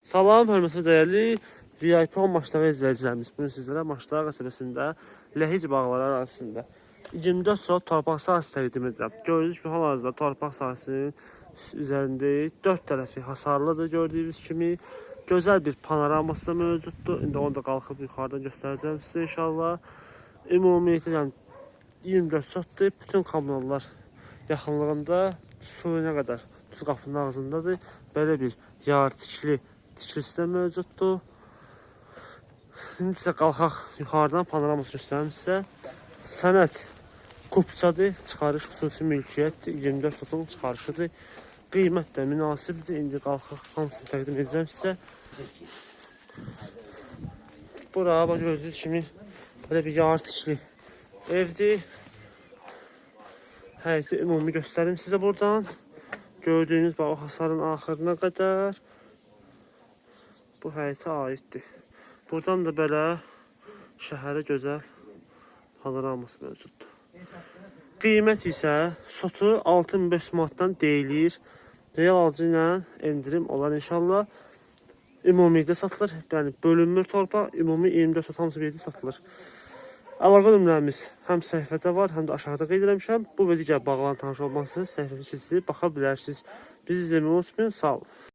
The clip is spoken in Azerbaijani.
Salam, hörmətli dəyərli VIP 10 maçları izləyicilərimiz. Bugün sizlərə Maçlar qəsəbəsində Ləhicə bağları arasında 24 saat torpaq sahəsi təqdim edirəm. Gördüyünüz kimi hal-hazırda torpaq sahəsinin üzərində 4 tərəfi hasarlıdır. Gördüyünüz kimi gözəl bir panoraması da mövcuddur. İndi onu da qalxıb yuxarıdan göstərəcəm sizə inşallah. Ümumiyyətlə yəni 24 saatdır. Bütün kommunallar yaxınlığında suyuna qədər Tuz qapının ağzındadır. Belə bir yartikli tikilisi də mövcuddur. İndi sizə qalxaq yuxarıdan panoraması göstərim sizə. Sənət Qupçadır, çıxarış xüsusi mülkiyyətdir, 24 satın çıxarışıdır. Qiymət də münasibdir. İndi qalxaq hamısını təqdim edəcəm sizə. Bura bax gördüyünüz kimi belə bir yartikli evdir. Həyəti ümumi göstərim sizə buradan. Gördüyünüz bax o hasarın axırına qədər bu həyətə aiddir. Buradan da belə şəhərə gözəl panoraması mövcuddur. Qiymət isə sotu 6500 manatdan deyilir. Real alıcı ilə endirim olar inşallah. Ümumidə satılır. Yəni bölünmür torpaq, ümumi 24 sot hamısı birlikdə satılır. Əlaqə nömrəmiz həm səhifədə var, həm də aşağıda qeyd etmişəm. Bu və digər bağlanan tanış olmazsınız, səhifəni keçirib baxa bilərsiniz. Bizi izləməyi unutmayın. Sağ olun.